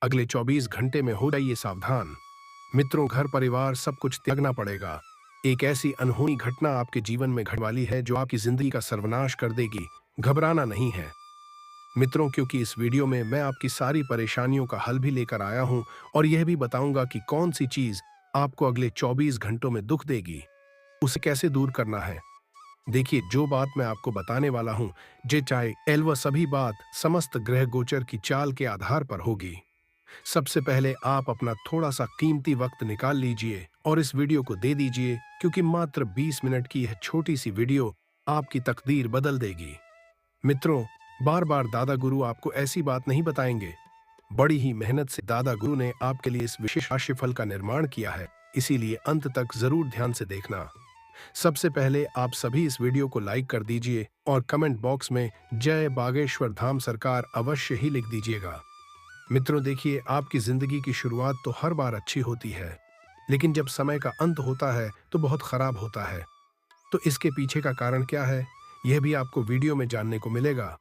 अगले 24 घंटे में हो जाइए सावधान। मित्रों, घर परिवार सब कुछ त्यागना पड़ेगा। एक ऐसी अनहोनी घटना आपके जीवन में घटने वाली है जो आपकी जिंदगी का सर्वनाश कर देगी। घबराना नहीं है मित्रों, क्योंकि इस वीडियो में मैं आपकी सारी परेशानियों का हल भी लेकर आया हूं और यह भी बताऊंगा कि कौन सी चीज आपको अगले 24 घंटों में दुख देगी, उसे कैसे दूर करना है। देखिए, जो बात मैं आपको बताने वाला हूं, जे चाहे एल वह सभी बात समस्त ग्रह गोचर की चाल के आधार पर होगी। सबसे पहले आप अपना थोड़ा सा कीमती वक्त निकाल लीजिए और इस वीडियो को दे दीजिए, क्योंकि मात्र 20 मिनट की यह छोटी सी वीडियो आपकी तकदीर बदल देगी। मित्रों, बार बार दादा गुरु आपको ऐसी बात नहीं बताएंगे। बड़ी ही मेहनत से दादा गुरु ने आपके लिए इस विशेष राशिफल का निर्माण किया है, इसीलिए अंत तक जरूर ध्यान से देखना। सबसे पहले आप सभी इस वीडियो को लाइक कर दीजिए और कमेंट बॉक्स में जय बागेश्वर धाम सरकार अवश्य ही लिख दीजिएगा। मित्रों देखिए, आपकी जिंदगी की शुरुआत तो हर बार अच्छी होती है, लेकिन जब समय का अंत होता है तो बहुत खराब होता है। तो इसके पीछे का कारण क्या है, यह भी आपको वीडियो में जानने को मिलेगा।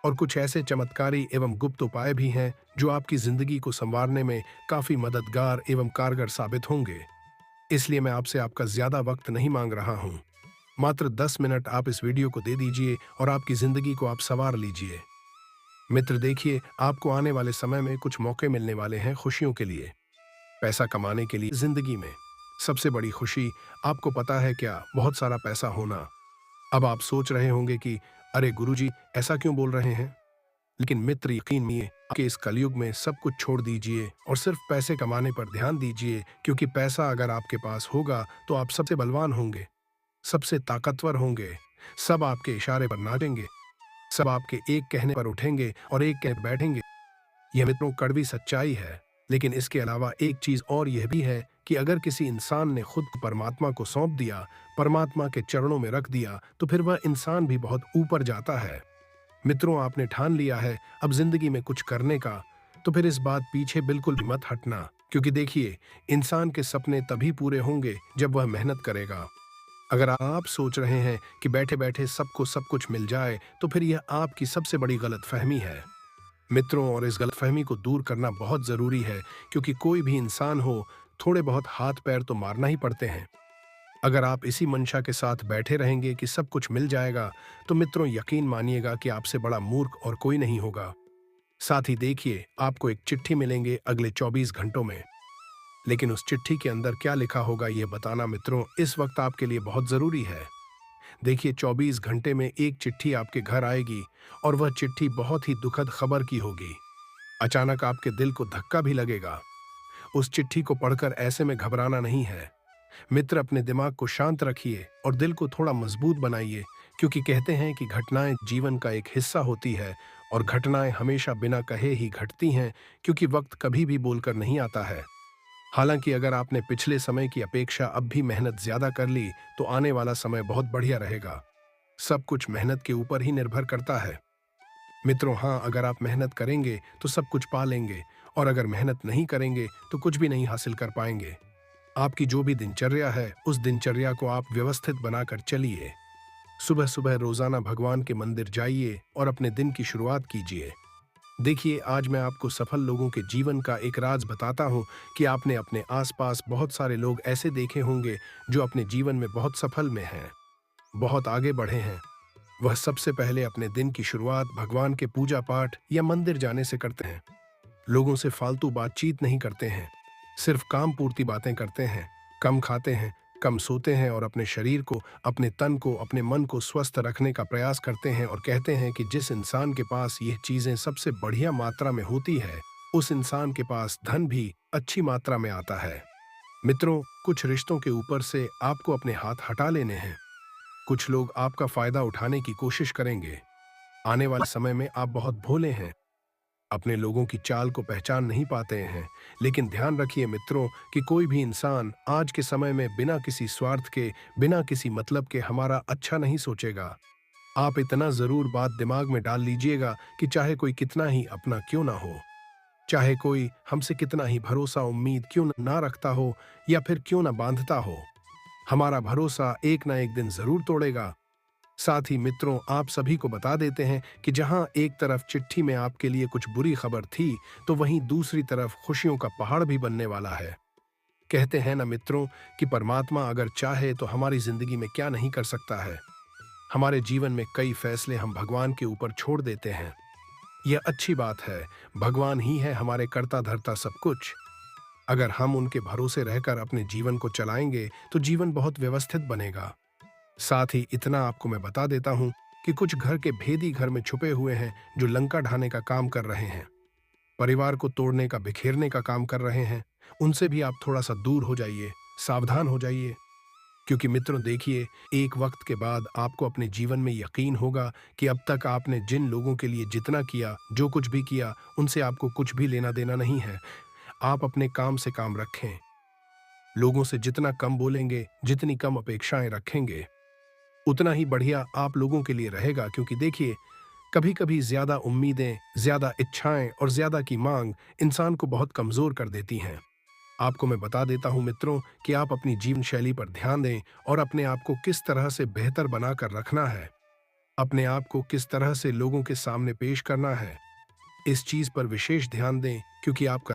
और कुछ ऐसे चमत्कारी एवं गुप्त उपाय भी हैं जो आपकी जिंदगी को संवारने में काफी मददगार एवं कारगर साबित होंगे। इसलिए मैं आपसे आपका ज्यादा वक्त नहीं मांग रहा हूं। मात्र 10 मिनट आप इस वीडियो को दे दीजिए और आपकी जिंदगी को आप संवार लीजिए। मित्र देखिए, आपको आने वाले समय में कुछ मौके मिलने वाले हैं खुशियों के लिए, पैसा कमाने के लिए। जिंदगी में सबसे बड़ी खुशी आपको पता है क्या? बहुत सारा पैसा होना। अब आप सोच रहे होंगे कि अरे गुरुजी, ऐसा क्यों बोल रहे हैं? लेकिन मित्र, यकीन मानिए कि इस कलयुग में सब कुछ छोड़ दीजिए और सिर्फ पैसे कमाने पर ध्यान दीजिए, क्योंकि पैसा अगर आपके पास होगा तो आप सबसे बलवान होंगे, सबसे ताकतवर होंगे। सब आपके इशारे पर नाचेंगे, सब आपके एक कहने पर उठेंगे और एक कह बैठेंगे। यह मित्रों कड़वी सच्चाई है। लेकिन इसके अलावा एक चीज और यह भी है कि अगर किसी इंसान ने खुद को परमात्मा को सौंप दिया, परमात्मा के चरणों में रख दिया, तो फिर वह इंसान भी बहुत ऊपर जाता है। मित्रों, आपने ठान लिया है अब जिंदगी में कुछ करने का, तो फिर इस बात पीछे बिल्कुल भी मत हटना, क्योंकि देखिए, इंसान के सपने तभी पूरे होंगे जब वह मेहनत करेगा। अगर आप सोच रहे हैं कि बैठे बैठे सबको सब कुछ मिल जाए, तो फिर यह आपकी सबसे बड़ी गलतफहमी है मित्रों। और इस गलतफहमी को दूर करना बहुत जरूरी है, क्योंकि कोई भी इंसान हो, थोड़े बहुत हाथ पैर तो मारना ही पड़ते हैं। अगर आप इसी मंशा के साथ बैठे रहेंगे कि सब कुछ मिल जाएगा, तो मित्रों यकीन मानिएगा कि आपसे बड़ा मूर्ख और कोई नहीं होगा। साथ ही देखिए, आपको एक चिट्ठी मिलेंगे अगले 24 घंटों में, लेकिन उस चिट्ठी के अंदर क्या लिखा होगा यह बताना मित्रों इस वक्त आपके लिए बहुत जरूरी है। देखिए, 24 घंटे में एक चिट्ठी आपके घर आएगी और वह चिट्ठी बहुत ही दुखद खबर की होगी। अचानक आपके दिल को धक्का भी लगेगा। उस चिट्ठी को पढ़कर ऐसे में घबराना नहीं है मित्र, अपने दिमाग को शांत रखिए और दिल को थोड़ा मजबूत बनाइए, क्योंकि कहते हैं कि घटनाएं जीवन का एक हिस्सा होती है और घटनाएं हमेशा बिना कहे ही घटती हैं, क्योंकि वक्त कभी भी बोलकर नहीं आता है। हालांकि अगर आपने पिछले समय की अपेक्षा अब भी मेहनत ज्यादा कर ली, तो आने वाला समय बहुत बढ़िया रहेगा। सब कुछ मेहनत के ऊपर ही निर्भर करता है मित्रों। हाँ, अगर आप मेहनत करेंगे तो सब कुछ पा लेंगे, और अगर मेहनत नहीं करेंगे तो कुछ भी नहीं हासिल कर पाएंगे। आपकी जो भी दिनचर्या है, उस दिनचर्या को आप व्यवस्थित बनाकर चलिए। सुबह सुबह रोजाना भगवान के मंदिर जाइए और अपने दिन की शुरुआत कीजिए। देखिए, आज मैं आपको सफल लोगों के जीवन का एक राज बताता हूं कि आपने अपने आसपास बहुत सारे लोग ऐसे देखे होंगे जो अपने जीवन में बहुत सफल में हैं, बहुत आगे बढ़े हैं। वह सबसे पहले अपने दिन की शुरुआत भगवान के पूजा पाठ या मंदिर जाने से करते हैं। लोगों से फालतू बातचीत नहीं करते हैं, सिर्फ काम पूर्ति बातें करते हैं। कम खाते हैं, कम सोते हैं और अपने शरीर को, अपने तन को, अपने मन को स्वस्थ रखने का प्रयास करते हैं। और कहते हैं कि जिस इंसान के पास यह चीजें सबसे बढ़िया मात्रा में होती है, उस इंसान के पास धन भी अच्छी मात्रा में आता है। मित्रों, कुछ रिश्तों के ऊपर से आपको अपने हाथ हटा लेने हैं। कुछ लोग आपका फायदा उठाने की कोशिश करेंगे। आने वाले समय में आप बहुत भोले हैं, अपने लोगों की चाल को पहचान नहीं पाते हैं। लेकिन ध्यान रखिए मित्रों कि कोई भी इंसान आज के समय में बिना किसी स्वार्थ के, बिना किसी मतलब के हमारा अच्छा नहीं सोचेगा। आप इतना जरूर बात दिमाग में डाल लीजिएगा कि चाहे कोई कितना ही अपना क्यों ना हो, चाहे कोई हमसे कितना ही भरोसा उम्मीद क्यों ना रखता हो या फिर क्यों ना बांधता हो, हमारा भरोसा एक ना एक दिन जरूर तोड़ेगा। साथ ही मित्रों, आप सभी को बता देते हैं कि जहां एक तरफ चिट्ठी में आपके लिए कुछ बुरी खबर थी, तो वहीं दूसरी तरफ खुशियों का पहाड़ भी बनने वाला है। कहते हैं ना मित्रों कि परमात्मा अगर चाहे तो हमारी जिंदगी में क्या नहीं कर सकता है। हमारे जीवन में कई फैसले हम भगवान के ऊपर छोड़ देते हैं। यह अच्छी बात है। भगवान ही है हमारे कर्ता धर्ता सब कुछ। अगर हम उनके भरोसे रहकर अपने जीवन को चलाएंगे तो जीवन बहुत व्यवस्थित बनेगा। साथ ही इतना आपको मैं बता देता हूं कि कुछ घर के भेदी घर में छुपे हुए हैं जो लंका ढाने का काम कर रहे हैं, परिवार को तोड़ने का, बिखेरने का काम कर रहे हैं। उनसे भी आप थोड़ा सा दूर हो जाइए, सावधान हो जाइए। क्योंकि मित्रों देखिए, एक वक्त के बाद आपको अपने जीवन में यकीन होगा कि अब तक आपने जिन लोगों के लिए जितना किया, जो कुछ भी किया, उनसे आपको कुछ भी लेना देना नहीं है। आप अपने काम से काम रखें। लोगों से जितना कम बोलेंगे, जितनी कम अपेक्षाएं रखेंगे, उतना ही बढ़िया आप लोगों के लिए रहेगा। क्योंकि देखिए, कभी कभी ज्यादा उम्मीदें, ज्यादा इच्छाएं और ज्यादा की मांग इंसान को बहुत कमजोर कर देती हैं। आपको मैं बता देता हूं मित्रों कि आप अपनी जीवन शैली पर ध्यान दें और अपने आप को किस तरह से बेहतर बनाकर रखना है, अपने आप को किस तरह से लोगों के सामने पेश करना है, इस चीज पर विशेष ध्यान दें। क्योंकि आपका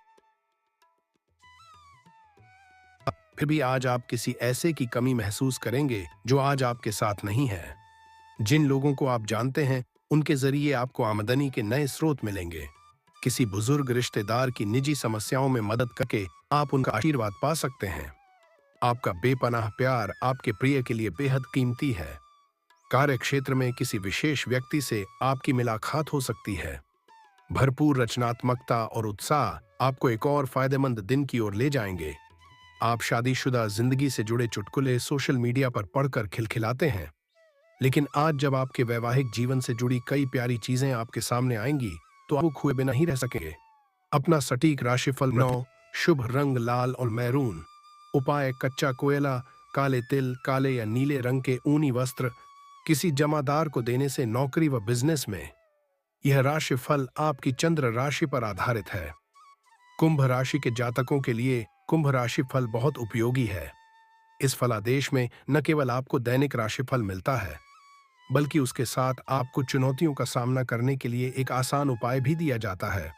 फिर भी आज आप किसी ऐसे की कमी महसूस करेंगे जो आज आपके साथ नहीं है। जिन लोगों को आप जानते हैं, उनके जरिए आपको आमदनी के नए स्रोत मिलेंगे। किसी बुजुर्ग रिश्तेदार की निजी समस्याओं में मदद करके आप उनका आशीर्वाद पा सकते हैं। आपका बेपनाह प्यार आपके प्रिय के लिए बेहद कीमती है। कार्य क्षेत्र में किसी विशेष व्यक्ति से आपकी मुलाकात हो सकती है। भरपूर रचनात्मकता और उत्साह आपको एक और फायदेमंद दिन की ओर ले जाएंगे। आप शादीशुदा जिंदगी से जुड़े चुटकुले सोशल मीडिया पर पढ़कर खिलखिलाते हैं, लेकिन आज जब आपके वैवाहिक जीवन से जुड़ी कई प्यारी चीजें आपके सामने आएंगी तो आप खोए बिना ही रह सकेंगे। अपना सटीक राशिफल 9, शुभ रंग लाल और मैरून। उपाय: कच्चा कोयला, काले तिल, काले या नीले रंग के ऊनी वस्त्र किसी जमादार को देने से नौकरी व बिजनेस में। यह राशिफल आपकी चंद्र राशि पर आधारित है। कुंभ राशि के जातकों के लिए कुंभ राशि फल बहुत उपयोगी है। इस फलादेश में न केवल आपको दैनिक राशिफल मिलता है, बल्कि उसके साथ आपको चुनौतियों का सामना करने के लिए एक आसान उपाय भी दिया जाता है।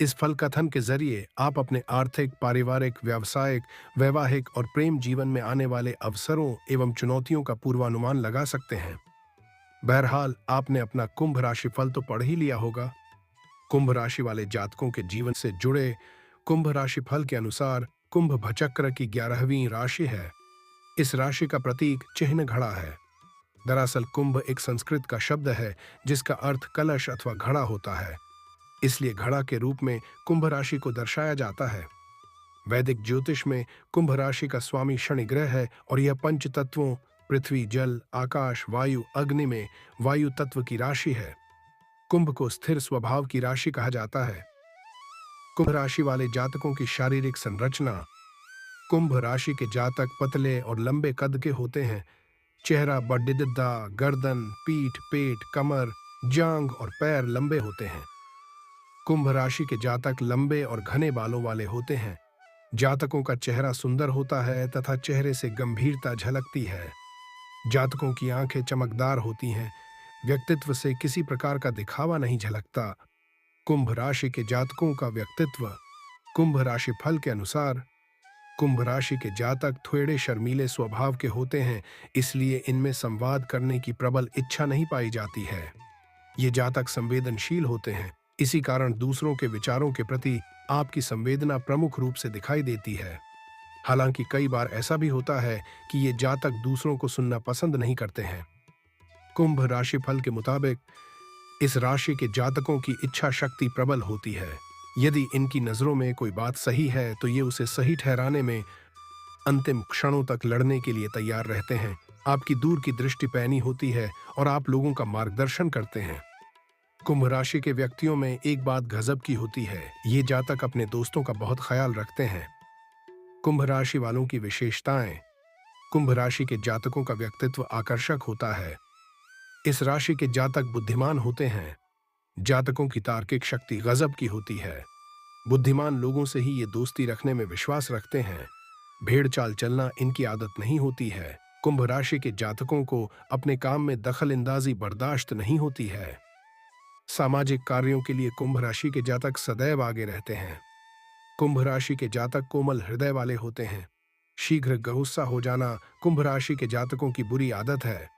इस फल कथन के जरिए आप अपने आर्थिक, पारिवारिक, व्यावसायिक, वैवाहिक और प्रेम जीवन में आने वाले अवसरों एवं चुनौतियों का पूर्वानुमान लगा सकते हैं। बहरहाल, आपने अपना कुंभ राशि फल तो पढ़ ही लिया होगा। कुंभ राशि वाले जातकों के जीवन से जुड़े कुंभ राशि फल के अनुसार कुंभ भचक्र की 11वीं राशि है। इस राशि का प्रतीक चिन्ह घड़ा है। दरअसल कुंभ एक संस्कृत का शब्द है जिसका अर्थ कलश अथवा घड़ा होता है, इसलिए घड़ा के रूप में कुंभ राशि को दर्शाया जाता है। वैदिक ज्योतिष में कुंभ राशि का स्वामी शनि ग्रह है और यह पंच तत्वों पृथ्वी, जल, आकाश, वायु, अग्नि में वायु तत्व की राशि है। कुंभ को स्थिर स्वभाव की राशि कहा जाता है। कुंभ राशि वाले जातकों की शारीरिक संरचना: कुंभ राशि के जातक पतले और लंबे कद के होते हैं। चेहरा, बड्डिद्दा, गर्दन, पीठ, पेट, कमर, जांघ और पैर लंबे होते हैं। कुंभ राशि के जातक लंबे और घने बालों वाले होते हैं। जातकों का चेहरा सुंदर होता है तथा चेहरे से गंभीरता झलकती है। जातकों की आंखें चमकदार होती हैं। व्यक्तित्व से किसी प्रकार का दिखावा नहीं झलकता। कुंभ राशि के जातकों का व्यक्तित्व: कुंभ राशि फल के अनुसार कुंभ राशि के जातक थोड़े शर्मीले स्वभाव के होते हैं, इसलिए इनमें संवाद करने की प्रबल इच्छा नहीं पाई जाती है। ये जातक संवेदनशील होते हैं, इसी कारण दूसरों के विचारों के प्रति आपकी संवेदना प्रमुख रूप से दिखाई देती है। हालांकि कई बार ऐसा भी होता है कि ये जातक दूसरों को सुनना पसंद नहीं करते हैं। कुंभ राशि फल के मुताबिक इस राशि के जातकों की इच्छा शक्ति प्रबल होती है। यदि इनकी नजरों में कोई बात सही है तो ये उसे सही ठहराने में अंतिम क्षणों तक लड़ने के लिए तैयार रहते हैं। आपकी दूर की दृष्टि पैनी होती है और आप लोगों का मार्गदर्शन करते हैं। कुंभ राशि के व्यक्तियों में एक बात गजब की होती है, ये जातक अपने दोस्तों का बहुत ख्याल रखते हैं। कुंभ राशि वालों की विशेषताएं: कुंभ राशि के जातकों का व्यक्तित्व आकर्षक होता है। इस राशि के जातक बुद्धिमान होते हैं। जातकों की तार्किक शक्ति गजब की होती है। बुद्धिमान लोगों से ही ये दोस्ती रखने में विश्वास रखते हैं। भेड़ चाल चलना इनकी आदत नहीं होती है। कुंभ राशि के जातकों को अपने काम में दखल अंदाजी बर्दाश्त नहीं होती है। सामाजिक कार्यों के लिए कुंभ राशि के जातक सदैव आगे रहते हैं। कुंभ राशि के जातक कोमल हृदय वाले होते हैं। शीघ्र गुस्सा हो जाना कुंभ राशि के जातकों की बुरी आदत है।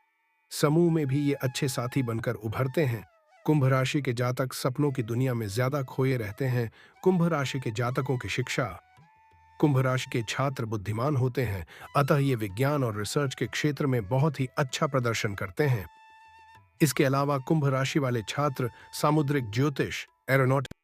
समूह में भी ये अच्छे साथी बनकर उभरते हैं। कुंभ राशि के जातक सपनों की दुनिया में ज्यादा खोए रहते हैं। कुंभ राशि के जातकों की शिक्षा। कुंभ राशि के छात्र बुद्धिमान होते हैं, अतः ये विज्ञान और रिसर्च के क्षेत्र में बहुत ही अच्छा प्रदर्शन करते हैं। इसके अलावा कुंभ राशि वाले छात्र सामुद्रिक ज्योतिष, एरोनॉटिक्स